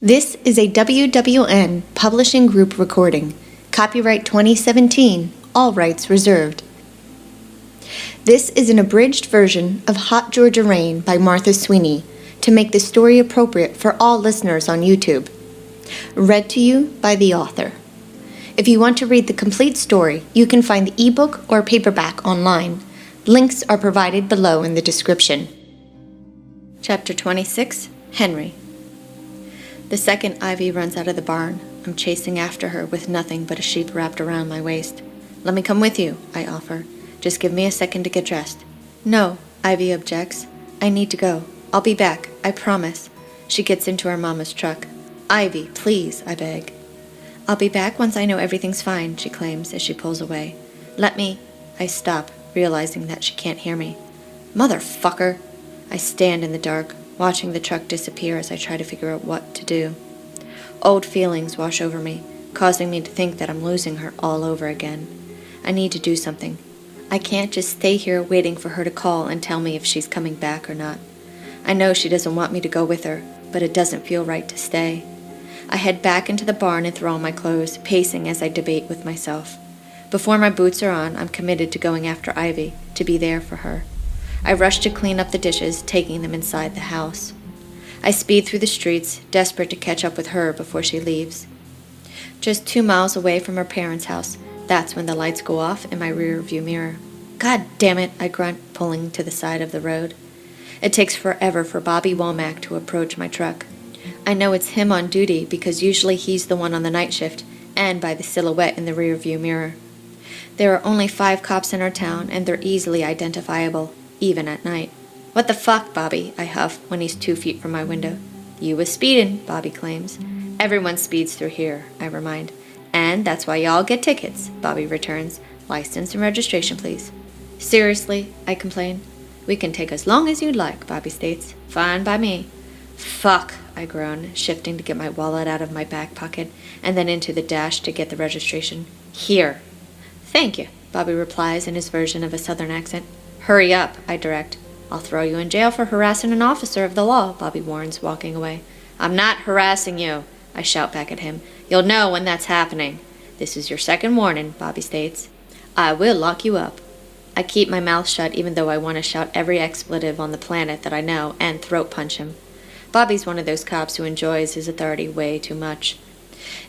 This is a WWN Publishing Group recording. Copyright 2017, all rights reserved. This is an abridged version of Hot Georgia Rein by Martha Sweeney to make the story appropriate for all listeners on YouTube. Read to you by the author. If you want to read the complete story, you can find the ebook or paperback online. Links are provided below in the description. Chapter 26, Henry. The second Ivy runs out of the barn, I'm chasing after her with nothing but a sheet wrapped around my waist. Let me come with you, I offer. Just give me a second to get dressed. No, Ivy objects. I need to go. I'll be back, I promise. She gets into her mama's truck. Ivy, please, I beg. I'll be back once I know everything's fine, she claims as she pulls away. Let me... I stop, realizing that she can't hear me. Motherfucker! I stand in the dark, watching the truck disappear as I try to figure out what to do. Old feelings wash over me, causing me to think that I'm losing her all over again. I need to do something. I can't just stay here waiting for her to call and tell me if she's coming back or not. I know she doesn't want me to go with her, but it doesn't feel right to stay. I head back into the barn and throw on my clothes, pacing as I debate with myself. Before my boots are on, I'm committed to going after Ivy, to be there for her. I rush to clean up the dishes, taking them inside the house. I speed through the streets, desperate to catch up with her before she leaves. Just 2 miles away from her parents' house, that's when the lights go off in my rear-view mirror. God damn it, I grunt, pulling to the side of the road. It takes forever for Bobby Womack to approach my truck. I know it's him on duty because usually he's the one on the night shift, and by the silhouette in the rear-view mirror. There are only 5 cops in our town, and they're easily identifiable, even at night. What the fuck, Bobby? I huff when he's 2 feet from my window. You was speedin', Bobby claims. Everyone speeds through here, I remind. And that's why y'all get tickets, Bobby returns. License and registration, please. Seriously, I complain. We can take as long as you'd like, Bobby states. Fine by me. Fuck, I groan, shifting to get my wallet out of my back pocket and then into the dash to get the registration. Here. Thank you, Bobby replies in his version of a southern accent. Hurry up, I direct. I'll throw you in jail for harassing an officer of the law, Bobby warns, walking away. I'm not harassing you, I shout back at him. You'll know when that's happening. This is your second warning, Bobby states. I will lock you up. I keep my mouth shut even though I want to shout every expletive on the planet that I know and throat punch him. Bobby's one of those cops who enjoys his authority way too much.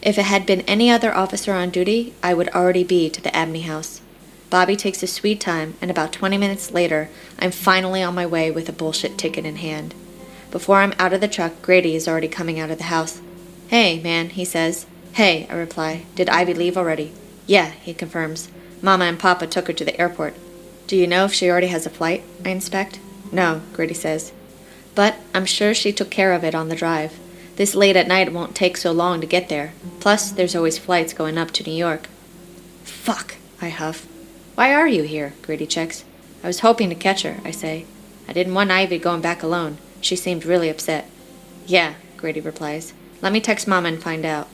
If it had been any other officer on duty, I would already be to the Abney house. Bobby takes his sweet time, and about 20 minutes later, I'm finally on my way with a bullshit ticket in hand. Before I'm out of the truck, Grady is already coming out of the house. Hey, man, he says. Hey, I reply. Did Ivy leave already? Yeah, he confirms. Mama and Papa took her to the airport. Do you know if she already has a flight? I inspect. No, Grady says. But I'm sure she took care of it on the drive. This late at night it won't take so long to get there. Plus, there's always flights going up to New York. Fuck, I huff. Why are you here? Grady checks. I was hoping to catch her, I say. I didn't want Ivy going back alone. She seemed really upset. Yeah, Grady replies. Let me text Mama and find out.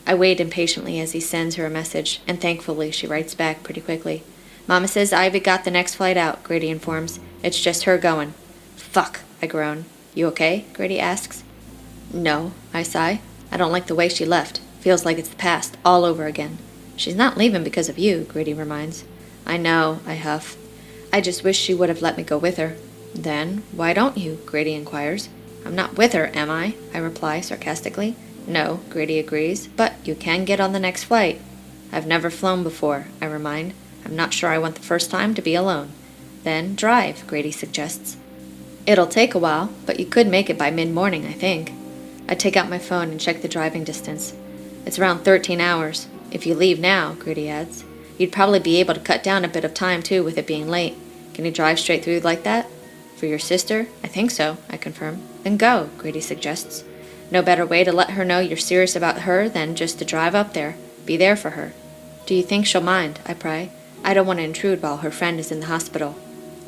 I wait impatiently as he sends her a message, and thankfully she writes back pretty quickly. Mama says Ivy got the next flight out, Grady informs. It's just her going. Fuck, I groan. You okay? Grady asks. No, I sigh. I don't like the way she left. Feels like it's the past, all over again. She's not leaving because of you, Grady reminds. I know, I huff. I just wish she would have let me go with her. Then, why don't you? Grady inquires. I'm not with her, am I? I reply sarcastically. No, Grady agrees, but you can get on the next flight. I've never flown before, I remind. I'm not sure I want the first time to be alone. Then drive, Grady suggests. It'll take a while, but you could make it by mid-morning, I think. I take out my phone and check the driving distance. It's around 13 hours. If you leave now, Grady adds. You'd probably be able to cut down a bit of time, too, with it being late. Can you drive straight through like that? For your sister? I think so, I confirm. Then go, Grady suggests. No better way to let her know you're serious about her than just to drive up there. Be there for her. Do you think she'll mind? I pray. I don't want to intrude while her friend is in the hospital.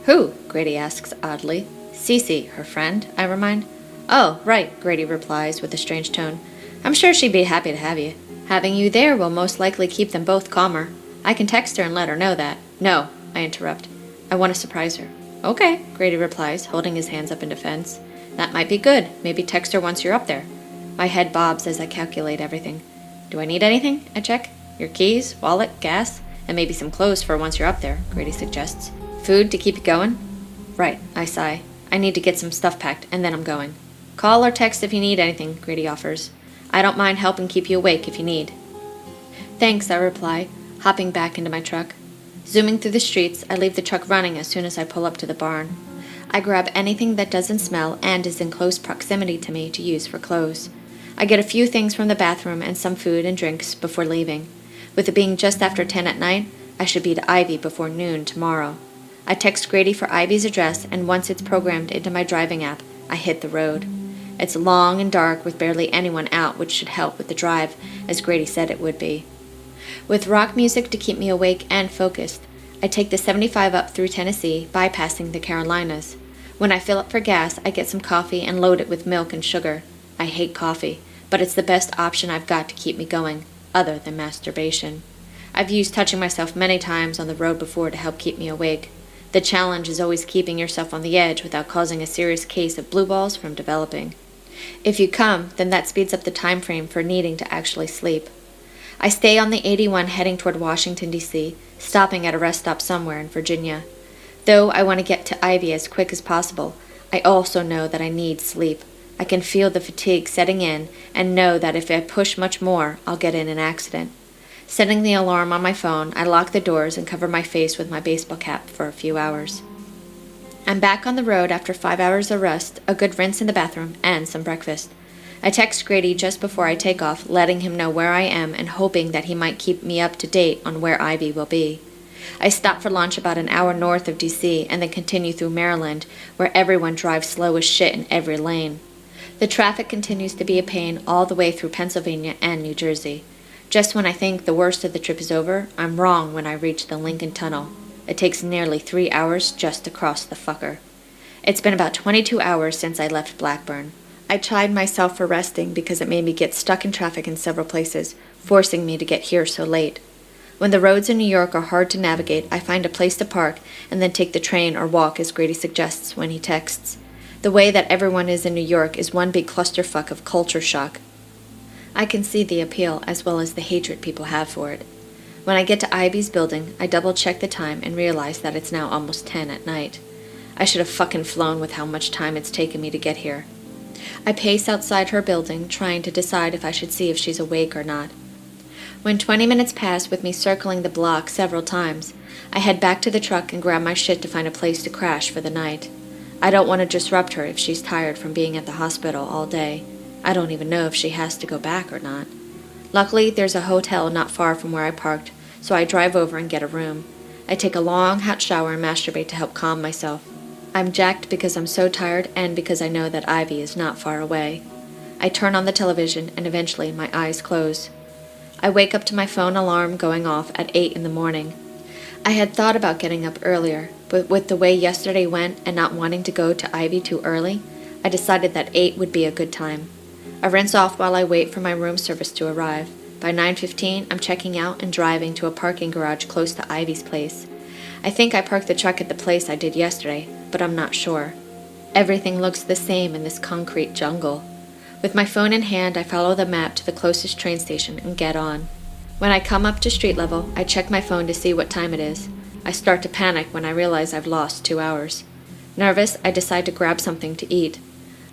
Who? Grady asks oddly. Cece, her friend, I remind. Oh, right, Grady replies with a strange tone. I'm sure she'd be happy to have you. Having you there will most likely keep them both calmer. I can text her and let her know that. No, I interrupt. I want to surprise her. Okay, Grady replies, holding his hands up in defense. That might be good. Maybe text her once you're up there. My head bobs as I calculate everything. Do I need anything? I check. Your keys, wallet, gas, and maybe some clothes for once you're up there, Grady suggests. Food to keep you going? Right, I sigh. I need to get some stuff packed, and then I'm going. Call or text if you need anything, Grady offers. I don't mind helping keep you awake if you need. Thanks, I reply, hopping back into my truck. Zooming through the streets, I leave the truck running as soon as I pull up to the barn. I grab anything that doesn't smell and is in close proximity to me to use for clothes. I get a few things from the bathroom and some food and drinks before leaving. With it being just after 10 at night, I should be to Ivy before noon tomorrow. I text Grady for Ivy's address, and once it's programmed into my driving app, I hit the road. It's long and dark with barely anyone out, which should help with the drive, as Grady said it would be. With rock music to keep me awake and focused, I take the 75 up through Tennessee, bypassing the Carolinas. When I fill up for gas, I get some coffee and load it with milk and sugar. I hate coffee, but it's the best option I've got to keep me going, other than masturbation. I've used touching myself many times on the road before to help keep me awake. The challenge is always keeping yourself on the edge without causing a serious case of blue balls from developing. If you come, then that speeds up the time frame for needing to actually sleep. I stay on the 81 heading toward Washington, D.C., stopping at a rest stop somewhere in Virginia. Though I want to get to Ivy as quick as possible, I also know that I need sleep. I can feel the fatigue setting in and know that if I push much more, I'll get in an accident. Setting the alarm on my phone, I lock the doors and cover my face with my baseball cap for a few hours. I'm back on the road after 5 hours of rest, a good rinse in the bathroom, and some breakfast. I text Grady just before I take off, letting him know where I am and hoping that he might keep me up to date on where Ivy will be. I stop for lunch about an hour north of D.C. and then continue through Maryland, where everyone drives slow as shit in every lane. The traffic continues to be a pain all the way through Pennsylvania and New Jersey. Just when I think the worst of the trip is over, I'm wrong when I reach the Lincoln Tunnel. It takes nearly 3 hours just to cross the fucker. It's been about 22 hours since I left Blackburn. I chide myself for resting because it made me get stuck in traffic in several places, forcing me to get here so late. When the roads in New York are hard to navigate, I find a place to park and then take the train or walk as Grady suggests when he texts. The way that everyone is in New York is one big clusterfuck of culture shock. I can see the appeal as well as the hatred people have for it. When I get to Ivy's building, I double-check the time and realize that it's now almost 10 at night. I should have fucking flown with how much time it's taken me to get here. I pace outside her building, trying to decide if I should see if she's awake or not. When 20 minutes pass with me circling the block several times, I head back to the truck and grab my shit to find a place to crash for the night. I don't want to disrupt her if she's tired from being at the hospital all day. I don't even know if she has to go back or not. Luckily, there's a hotel not far from where I parked, so I drive over and get a room. I take a long, hot shower and masturbate to help calm myself. I'm jacked because I'm so tired and because I know that Ivy is not far away. I turn on the television and eventually my eyes close. I wake up to my phone alarm going off at 8 in the morning. I had thought about getting up earlier, but with the way yesterday went and not wanting to go to Ivy too early, I decided that 8 would be a good time. I rinse off while I wait for my room service to arrive. By 9:15, I'm checking out and driving to a parking garage close to Ivy's place. I think I parked the truck at the place I did yesterday, but I'm not sure. Everything looks the same in this concrete jungle. With my phone in hand, I follow the map to the closest train station and get on. When I come up to street level, I check my phone to see what time it is. I start to panic when I realize I've lost 2 hours. Nervous, I decide to grab something to eat.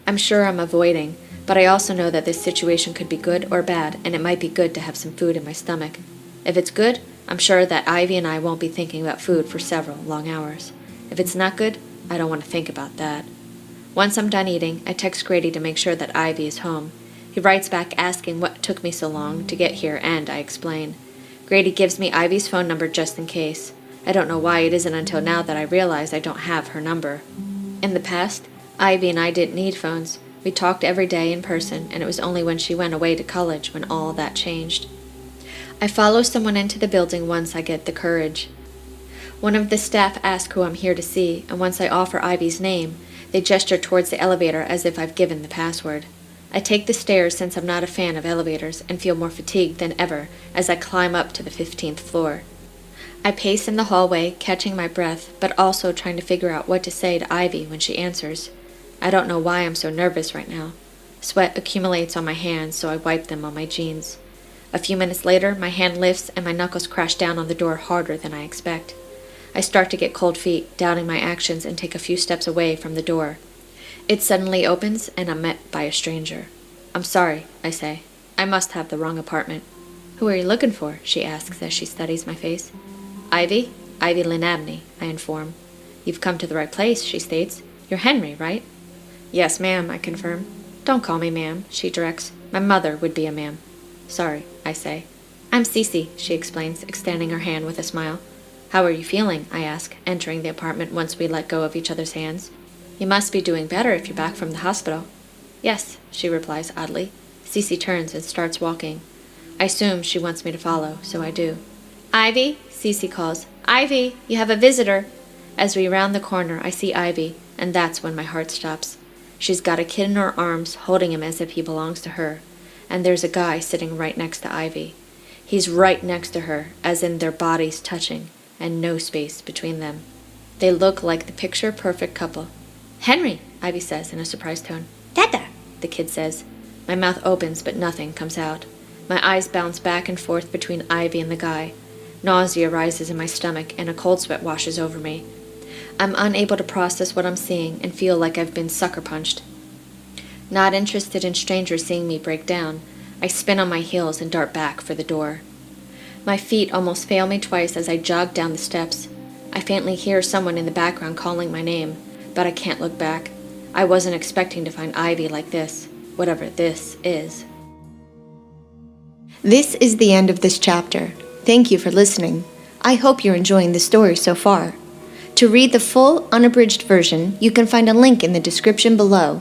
I'm sure I'm avoiding, but I also know that this situation could be good or bad, and it might be good to have some food in my stomach. If it's good, I'm sure that Ivy and I won't be thinking about food for several long hours. If it's not good, I don't want to think about that. Once I'm done eating, I text Grady to make sure that Ivy is home. He writes back asking what took me so long to get here, and I explain. Grady gives me Ivy's phone number just in case. I don't know why it isn't until now that I realize I don't have her number. In the past, Ivy and I didn't need phones. We talked every day in person, and it was only when she went away to college when all that changed. I follow someone into the building once I get the courage. One of the staff asks who I'm here to see, and once I offer Ivy's name, they gesture towards the elevator as if I've given the password. I take the stairs since I'm not a fan of elevators and feel more fatigued than ever as I climb up to the 15th floor. I pace in the hallway, catching my breath, but also trying to figure out what to say to Ivy when she answers. I don't know why I'm so nervous right now. Sweat accumulates on my hands, so I wipe them on my jeans. A few minutes later, my hand lifts and my knuckles crash down on the door harder than I expect. I start to get cold feet, doubting my actions, and take a few steps away from the door. It suddenly opens, and I'm met by a stranger. "I'm sorry," I say. "I must have the wrong apartment." "Who are you looking for?" she asks as she studies my face. "Ivy Lynn Abney," I inform. "You've come to the right place," she states. "You're Henry, right?" "Yes, ma'am," I confirm. "Don't call me ma'am," she directs. "My mother would be a ma'am." "Sorry," I say. "I'm Cece," she explains, extending her hand with a smile. "How are you feeling?" I ask, entering the apartment once we let go of each other's hands. "You must be doing better if you're back from the hospital." "Yes," she replies oddly. Cece turns and starts walking. I assume she wants me to follow, so I do. "Ivy," Cece calls. "Ivy, you have a visitor." As we round the corner, I see Ivy, and that's when my heart stops. She's got a kid in her arms, holding him as if he belongs to her. And there's a guy sitting right next to Ivy. He's right next to her, as in their bodies touching, and no space between them. They look like the picture-perfect couple. "Henry," Ivy says in a surprised tone. "Dada," the kid says. My mouth opens, but nothing comes out. My eyes bounce back and forth between Ivy and the guy. Nausea rises in my stomach, and a cold sweat washes over me. I'm unable to process what I'm seeing and feel like I've been sucker punched. Not interested in strangers seeing me break down, I spin on my heels and dart back for the door. My feet almost fail me twice as I jog down the steps. I faintly hear someone in the background calling my name, but I can't look back. I wasn't expecting to find Ivy like this, whatever this is. This is the end of this chapter. Thank you for listening. I hope you're enjoying the story so far. To read the full unabridged version, you can find a link in the description below.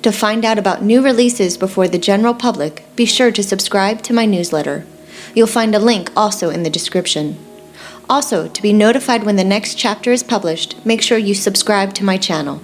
To find out about new releases before the general public, be sure to subscribe to my newsletter. You'll find a link also in the description. Also, to be notified when the next chapter is published, make sure you subscribe to my channel.